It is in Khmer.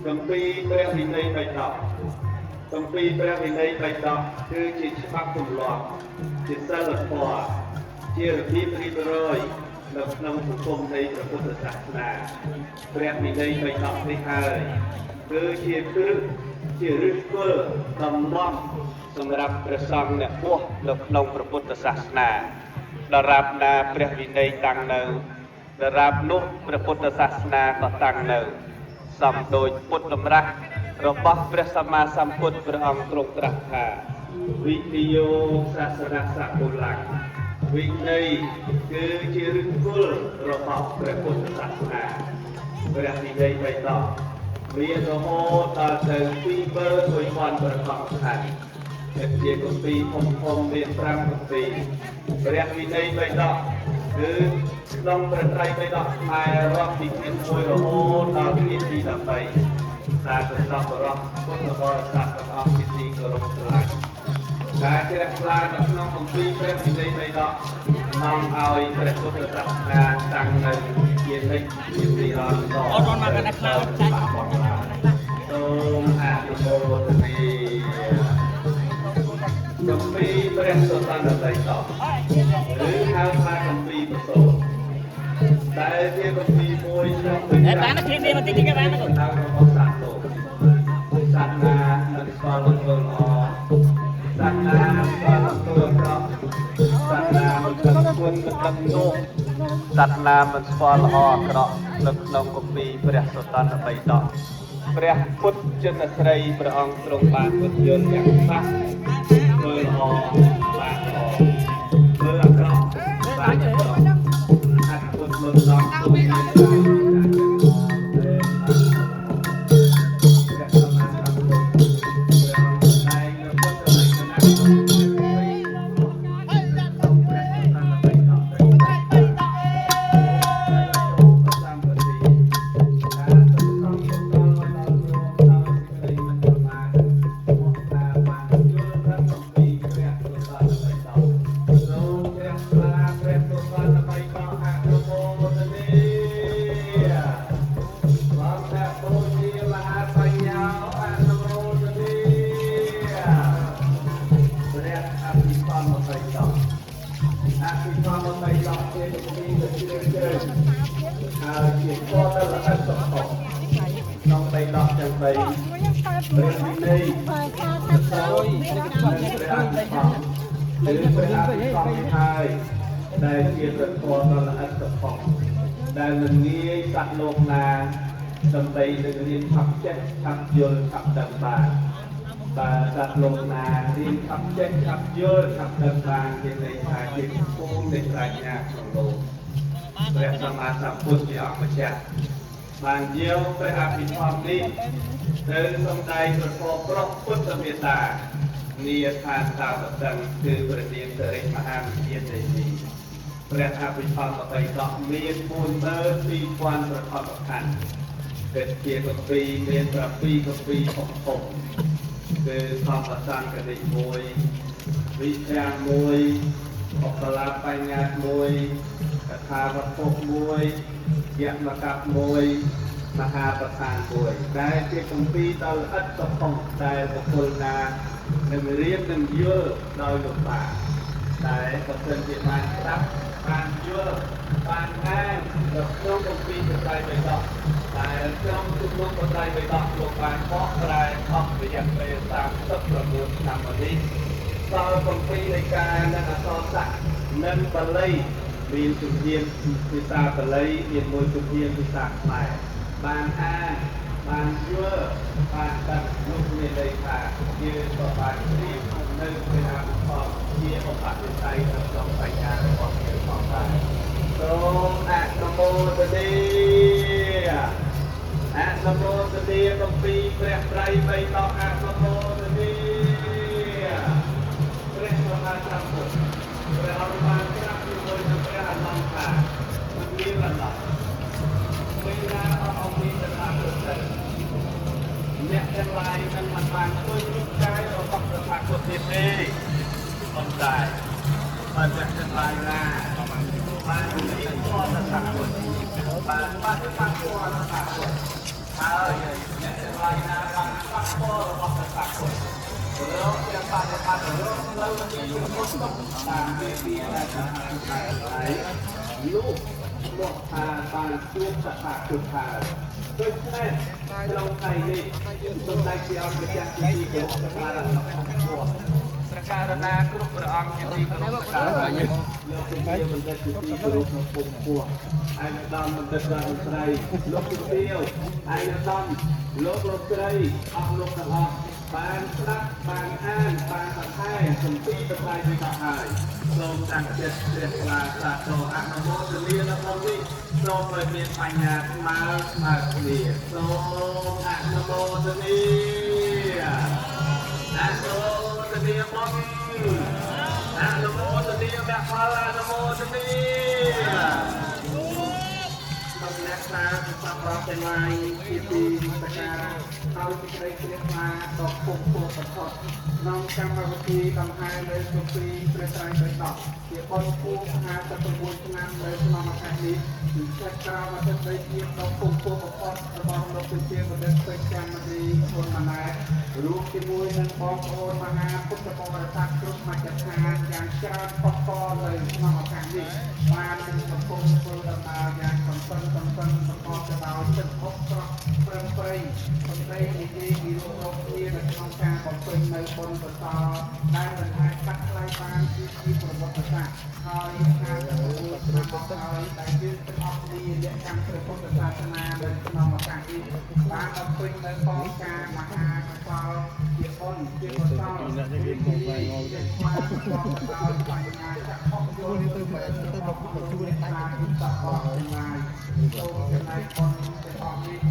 កំពីព្រះវិន័យបៃតងកំពីព្រះវិន័យបៃតងគឺជាច្បាប់ទម្លាប់ជាសិលធម៌ជារបៀបរៀបរយនៅក្នុងសង្គមនៃព្រះពុទ្ធសាសនាព្រះវិន័យបៃតងនេះហើយគឺជាគ្រឹះជាឫសគល់ដំណំសម្រាប់ព្រះសង្ឃអ្នកបួសនៅក្នុងព្រះពុទ្ធសាសនាដរាបណាព្រះវិន័យតាំងនៅដរាបនោះព្រះពុទ្ធសាសនាក៏តាំងនៅសំដូចពុទ្ធតម្រាស់របស់ព្រះសម្មាសម្ពុទ្ធព្រះអង្គទ្រង់ត្រាស់ថាវិនយោសាសនៈសកុលੰវិន័យគឺជាឫសគល់របស់ព្រះពុទ្ធសាសនាព្រះវិន័យបៃតងមានរហូតដល់ទៅ21000ព្រះអង្គខណ្ឌជាគម្ពីរធំមាន5គម្ពីរព្រះវិន័យបៃតងគឺក្នុងព្រះត្រៃបិដកខ្មែររាប់ពីគ្រា1រហូតដល់គ្រាទី13ដែលប្រសពបរោះពុទ្ធបរិស័ទទាំងអស់ជាទីគោរពស្រឡាញ់ការជ្រះថ្លានៅក្នុងគម្ពីរព្រះវិន័យបៃដកនាំឲ្យព្រះពុទ្ធសាសនាតាំងនៅជានិច្ចជាទីរហូតដល់អត់មកកណ្ដាលខ្លោចចាច់សូមអនុមោទនាគម្ពីរព្រះសុត្តន្តបៃដកឬហៅថាគម្ពីរពសូតតែជាគម្ពីរមួយក្នុងបានគ្លីបនេះបន្តិចទៀតបានរបស់សាសលោកសាសនាមិនស្គាល់លោកល្អសាសនាស្គាល់លោកក្រក់សាសនាមិនដឹងគុណមិនដឹងនោះសាសនាមិនស្គាល់ល្អអាក្រក់នៅក្នុងគម្ពីរព្រះសុត្តន្តបៃដកព្រះពុទ្ធចិនស្រីព្រះអង្គទ្រង់បានពន្យល់យ៉ាងច្បាស់មើលល្អបានល្អមើលអាក្រក់បានអាក្រក់អត់ពុទ្ធមិនដល់ទូមានដែលជាប្រធមដ៏ល្អិតកុសលដែលមិនងាយសត្វលោកណាដើម្បីនឹងរៀនឆាប់ចេះឆាប់យល់ឆាប់ដឹងបានបើសត្វលោកណារៀនឆាប់ចេះឆាប់យល់ឆាប់ដឹងបានជាន័យថាជាគោលនៃប្រាជ្ញាក្នុងលោកព្រះសម្មាសម្ពុទ្ធជាអង្គម្ចាស់បានយកព្រះអភិធម្មនេះទៅសម្ដែងប្រកបប្រពុទ្ធមេត្តានាឋានតាបដឹងគឺព្រះនាងសិរិមហាវិហារទេវីព្រះអភិធម្មបៃដកមាន42000ប្រកបខណ្ឌកិច្ចជាគម្ពីរមាន7គម្ពីរធំគឺធម្មសង្កនិក1វិជ្ជា1អកលាបញ្ញត្តិ1កថាវត្ថុ1យមកៈ1មហាប្រធាន1ដែលជាគម្ពីរដ៏ល្អិតកុសលដែលបុគ្គលណានឹងរៀននឹងយល់ដោយលំបាកតែបើសិនជាបានស្ដាប់បានយល់បានអាននៅក្នុងគម្ពីរព្រះត្រៃបិដកដែលក្នុងទំនុកព្រះត្រៃបិដកលោកបានបកប្រែអស់រយៈពេល39ឆ្នាំមកនេះដល់គម្ពីរនៃការនិងអក្សរសាស្ត្រនិងបាលីមានជំនាញភាសាបាលីមានមួយជំនាញភាសាខ្មែរបានអានបានយល់បានដឹងលោកមានន័យថាយើងក៏បានរៀននៅព្រះអភិធម្មជាឧបនិស្ស័យក្នុងបញ្ញារបស់យើងផងដែរសូមអនុមោទនាអនុមោទនាគម្ពីរព្រះត្រៃបិដកអនុមោទនាព្រះសម្មាសម្ពុទ្ធព្រះអង្គបានត្រាស់ជាមួយនឹងព្រះអនន្តថាមានរលត់ពេលណាអង្គមានថាទៅអ្នកទាំងឡាយនឹងមិនបានឃើញរូបកាយរបស់ព្រះពុទ្ធទៀតទេប៉ុន្តែបើអ្នកទាំងឡាយណាបានរៀនធម៌សាស្ត្របានបដិបត្តិធម៌សាស្ត្រ ហើយអ្នកទាំងឡាយណាបានប៉ះពាល់របស់ប្រសាគុណលោកជាបដិបត្តិលោកនៅទីមុខតាមពីពីដែលថាហើយលោកលោកថាបានជួបសតាគុណថាដូច្នេះក្នុងថ្ងៃនេះសូមតែជាអង្គម្ចាស់ទីគោរពសក្ការៈរបស់ព្រះករណាគ្រប់ព្រះអង្គជាទីគោរពសក្ការៈលោកជាបណ្ឌិតជាទីគោរពក្នុងពុទ្ធពោះឯកឧត្តមបណ្ឌិតរដ្ឋមន្ត្រីលោកជំទាវឯកឧត្តមលោកស្រីអស់លោកទាំងអស់បានស្ដាប់បានអានបានសរសើរសំពីបត្រៃនេះក៏ហើយសូមតាំងចិត្តជ្រះថ្លាសាទរអនុមោទនានៅក្នុងនេះសូមឲ្យមានបញ្ញាស្មើគ្នាសូមអនុមោទនាអនុមោទនាបងអនុមោទនាអ្នកផលអនុមោទនាលោកអ្នកតាសម្រាប់ទាំងឡាយជាទីសក្ការៈហើយសេចក្តីជ្រះថ្លាដល់ពុទ្ធពុទ្ធប្រកបក្នុងកម្មវិធីបង្ហាញលើជម្ពីរព្រះត្រៃបិដកជាបុណ្យពូ59ឆ្នាំនៅក្នុងឱកាសនេះគឺចាត់ក្រោមអតិថិភាពដល់ពុទ្ធពុទ្ធប្រកបរបស់លោកជាបណ្ឌិតពេជ្រច័ន្ទមនីគុណម៉ែរួមជាមួយនឹងបងប្អូនមហាពុទ្ធបរិស័ទគ្រប់មជ្ឈដ្ឋានយ៉ាងច្រើនកកកនៅក្នុងឱកាសនេះបាននឹងកំពុងធ្វើដំណើរយ៉ាងកំពុងប្រកបទៅដោយចិត្តអបស្រស់ប្រឹងប្រែងសម្ដីនិយាយពីរូបរកគ្នានៅក្នុងការបំពេញនៅបុណ្យប្រសើរដែលមិនអាចកាត់ថ្លៃបានជាប្រវត្តិសាស្ត្រហើយការទទួលស្គាល់ហើយដែលយើងទាំងអស់គ្នាលក្ខកម្មព្រះពុទ្ធសាសនានៅក្នុងឱកាសនេះបានបំពេញនៅបងការមហាកុសលជាបុណ្យជាកុសលជាខ្លាចបងដោយបញ្ញាចក្ខុយល់ទៅទៅជួនតាគឺតបទាំងឡាយសូមចំណែកបុណ្យទាំងអស់នេះ